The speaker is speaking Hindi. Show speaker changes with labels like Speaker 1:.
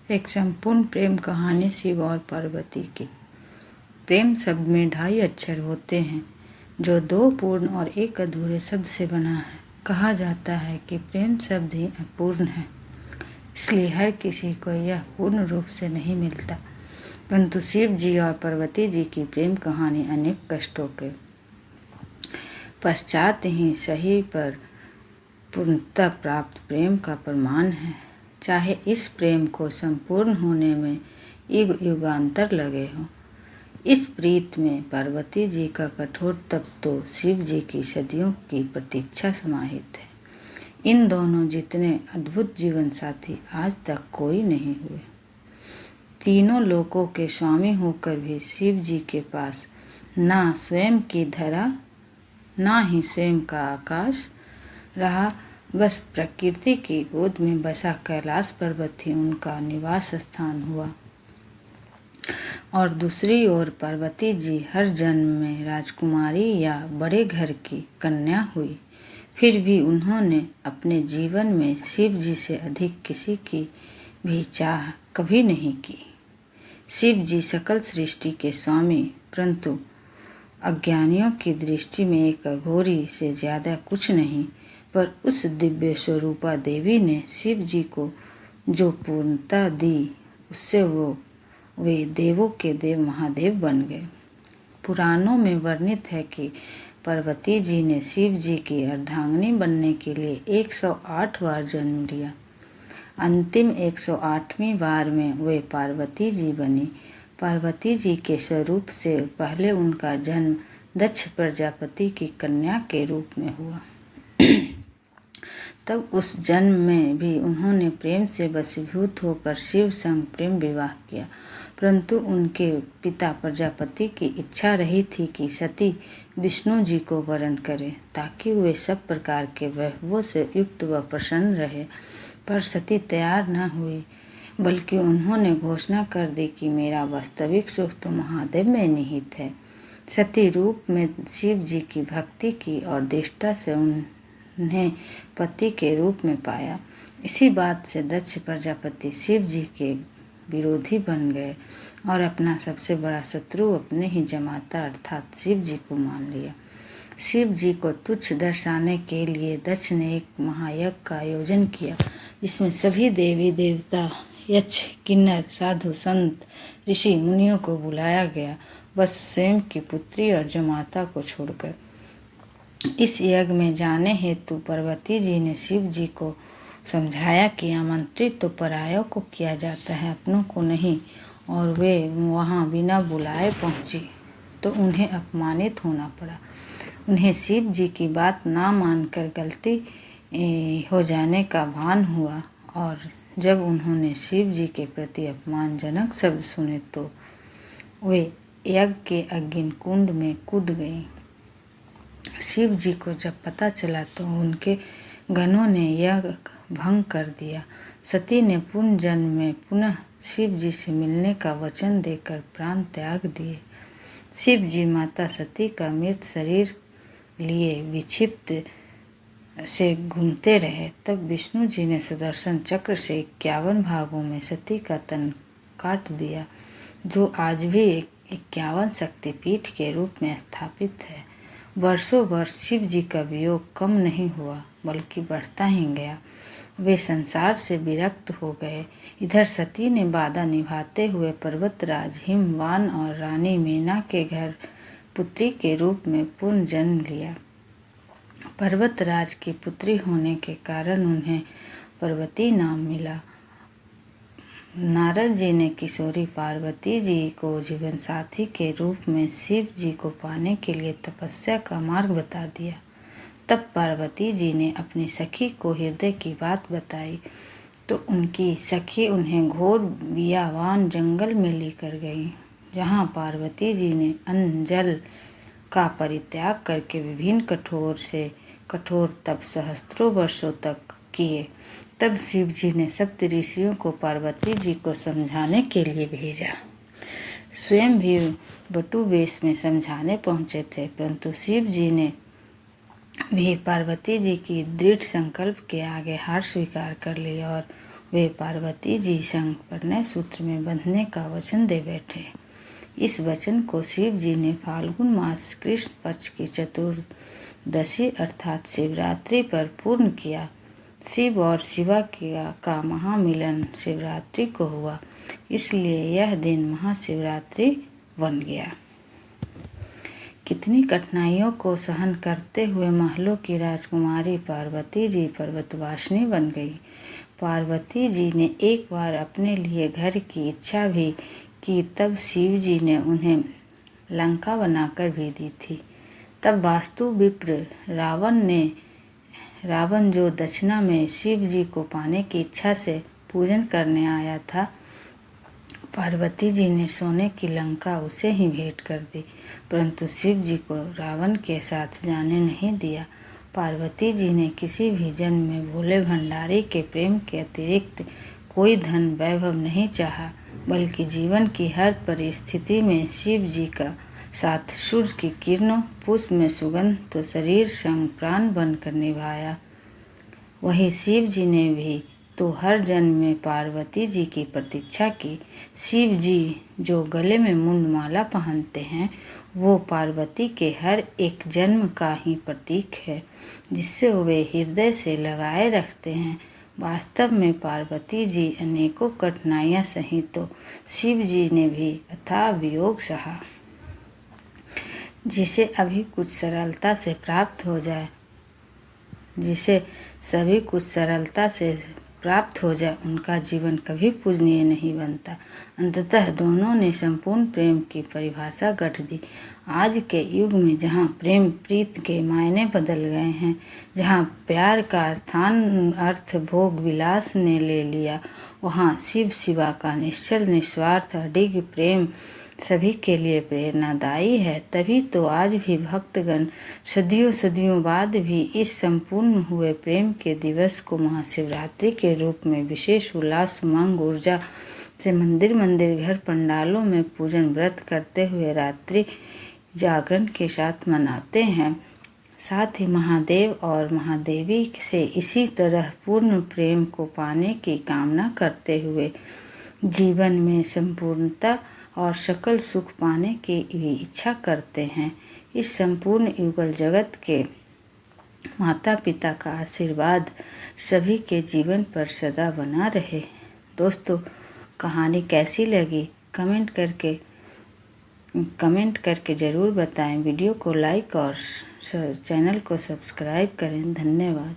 Speaker 1: एक संपूर्ण प्रेम कहानी शिव और पार्वती की। प्रेम शब्द में 2.5 अक्षर होते हैं जो 2 पूर्ण और 1 अधूरे शब्द से बना है। कहा जाता है कि प्रेम शब्द ही अपूर्ण है, इसलिए हर किसी को यह पूर्ण रूप से नहीं मिलता। परंतु शिव जी और पार्वती जी की प्रेम कहानी अनेक कष्टों के पश्चात ही सही पर पूर्णता प्राप्त प्रेम का प्रमाण है। चाहे इस प्रेम को संपूर्ण होने में युग युगांतर लगे हों। इस प्रीत में पार्वती जी का कठोर तप तो शिव जी की सदियों की प्रतीक्षा समाहित है। इन दोनों जितने अद्भुत जीवन साथी आज तक कोई नहीं हुए। तीनों लोकों के स्वामी होकर भी शिव जी के पास ना स्वयं की धरा, ना ही स्वयं का आकाश रहा, बस प्रकृति की गोद में बसा कैलाश पर्वत ही उनका निवास स्थान हुआ। और दूसरी ओर पार्वती जी हर जन्म में राजकुमारी या बड़े घर की कन्या हुई, फिर भी उन्होंने अपने जीवन में शिव जी से अधिक किसी की भी चाह कभी नहीं की। शिव जी सकल सृष्टि के स्वामी, परंतु अज्ञानियों की दृष्टि में एक अघोरी से ज्यादा कुछ नहीं। पर उस दिव्य स्वरूपा देवी ने शिव जी को जो पूर्णता दी, उससे वे देवों के देव महादेव बन गए। पुराणों में वर्णित है कि पार्वती जी ने शिव जी की अर्धांगिनी बनने के लिए 108 बार जन्म लिया। अंतिम 108वीं बार में वे पार्वती जी बनी। पार्वती जी के स्वरूप से पहले उनका जन्म दक्ष प्रजापति की कन्या के रूप में हुआ। तब उस जन्म में भी उन्होंने प्रेम से वशीभूत होकर शिव संग प्रेम विवाह किया, परंतु उनके पिता प्रजापति की इच्छा रही थी कि सती विष्णु जी को वरण करें ताकि वे सब प्रकार के वैभवों से युक्त व प्रसन्न रहे। पर सती तैयार न हुई, बल्कि उन्होंने घोषणा कर दी कि मेरा वास्तविक सुख तो महादेव में निहित है। सती रूप में शिव जी की भक्ति की और दृष्टा से उन्हें पति के रूप में पाया। इसी बात से दक्ष प्रजापति शिव जी के विरोधी बन गए और अपना सबसे बड़ा शत्रु अपने ही जमाता अर्थात शिव जी को मान लिया। शिव जी को तुच्छ दर्शाने के लिए दक्ष ने एक महायज्ञ का आयोजन किया, जिसमें सभी देवी देवता, यक्ष, किन्नर, साधु, संत, ऋषि, मुनियों को बुलाया गया, बस स्वयं की पुत्री और जमाता को छोड़कर। इस यज्ञ में जाने हेतु पार्वती जी ने शिव जी को समझाया कि आमंत्रित तो परायों को किया जाता है, अपनों को नहीं, और वे वहां बिना बुलाए पहुंची तो उन्हें अपमानित होना पड़ा। उन्हें शिव जी की बात ना मानकर गलती हो जाने का भान हुआ और जब उन्होंने शिव जी के प्रति अपमानजनक शब्द सुने तो वे यज्ञ के अग्नि कुंड में कूद गईं। शिव जी को जब पता चला तो उनके गणों ने यज्ञ भंग कर दिया। सती ने पुनः जन्म में पुनः शिव जी से मिलने का वचन देकर प्राण त्याग दिए। शिव जी माता सती का मृत शरीर लिए विक्षिप्त से घूमते रहे। तब विष्णु जी ने सुदर्शन चक्र से 51 भागों में सती का तन काट दिया, जो आज भी 51 शक्तिपीठ के रूप में स्थापित है। वर्षों वर्ष शिव जी का वियोग कम नहीं हुआ, बल्कि बढ़ता ही गया। वे संसार से विरक्त हो गए। इधर सती ने वादा निभाते हुए पर्वतराज हिमवान और रानी मेना के घर पुत्री के रूप में पुनः जन्म लिया। पर्वतराज की पुत्री होने के कारण उन्हें पार्वती नाम मिला। नारद जी ने किशोरी पार्वती जी को जीवन साथी के रूप में शिव जी को पाने के लिए तपस्या का मार्ग बता दिया। तब पार्वती जी ने अपनी सखी को हृदय की बात बताई तो उनकी सखी उन्हें घोर बियावान जंगल में लेकर गई, जहाँ पार्वती जी ने अन्न जल का परित्याग करके विभिन्न कठोर से कठोर तप सहस्त्रों वर्षों तक किए। तब शिव जी ने सप्त ऋषियों को पार्वती जी को समझाने के लिए भेजा। स्वयं भी वटु वेश में समझाने पहुँचे थे, परंतु शिव जी ने भी पार्वती जी की दृढ़ संकल्प के आगे हार स्वीकार कर लिया और वे पार्वती जी संग परिणय सूत्र में बंधने का वचन दे बैठे। इस वचन को शिव जी ने फाल्गुन मास कृष्ण पक्ष की चतुर्दशी अर्थात शिवरात्रि पर पूर्ण किया। शिव और शिवा का महामिलन शिवरात्रि को हुआ, इसलिए यह दिन महाशिवरात्रि बन गया। कितनी कठिनाइयों को सहन करते हुए महलों की राजकुमारी पार्वती जी पर्वतवासिनी बन गई। पार्वती जी ने एक बार अपने लिए घर की इच्छा भी की, तब शिव जी ने उन्हें लंका बनाकर भी दी थी। तब वास्तु विप्र रावण जो दक्षिणा में शिव जी को पाने की इच्छा से पूजन करने आया था, पार्वती जी ने सोने की लंका उसे ही भेंट कर दी, परंतु शिव जी को रावण के साथ जाने नहीं दिया। पार्वती जी ने किसी भी जन्म में भोले भंडारी के प्रेम के अतिरिक्त कोई धन वैभव नहीं चाहा, बल्कि जीवन की हर परिस्थिति में शिव जी का साथ सूर्य की किरणों, पुष्प में सुगंध तो शरीर संग प्राण बनकर निभाया। वही शिव जी ने भी तो हर जन्म में पार्वती जी की प्रतीक्षा की। शिव जी जो गले में मुंडमाला पहनते हैं, वो पार्वती के हर एक जन्म का ही प्रतीक है, जिससे वे हृदय से लगाए रखते हैं। वास्तव में पार्वती जी अनेकों कठिनाइयां सही तो शिव जी ने भी अथाह वियोग सहा। जिसे अभी कुछ सरलता से प्राप्त हो जाए उनका जीवन कभी पूजनीय नहीं बनता। अंततः दोनों ने संपूर्ण प्रेम की परिभाषा गढ़ दी। आज के युग में जहाँ प्रेम प्रीत के मायने बदल गए हैं, जहाँ प्यार का स्थान अर्थ भोग विलास ने ले लिया, वहाँ शिव शिवा का निश्चल निस्वार्थ अडिग प्रेम सभी के लिए प्रेरणादायी है। तभी तो आज भी भक्तगण सदियों बाद भी इस संपूर्ण हुए प्रेम के दिवस को महाशिवरात्रि के रूप में विशेष उल्लास उमंग ऊर्जा से मंदिर घर पंडालों में पूजन व्रत करते हुए रात्रि जागरण के साथ मनाते हैं। साथ ही महादेव और महादेवी से इसी तरह पूर्ण प्रेम को पाने की कामना करते हुए जीवन में संपूर्णता और सकल सुख पाने की भी इच्छा करते हैं। इस संपूर्ण युगल जगत के माता पिता का आशीर्वाद सभी के जीवन पर सदा बना रहे। दोस्तों, कहानी कैसी लगी कमेंट करके ज़रूर बताएं। वीडियो को लाइक और चैनल को सब्सक्राइब करें। धन्यवाद।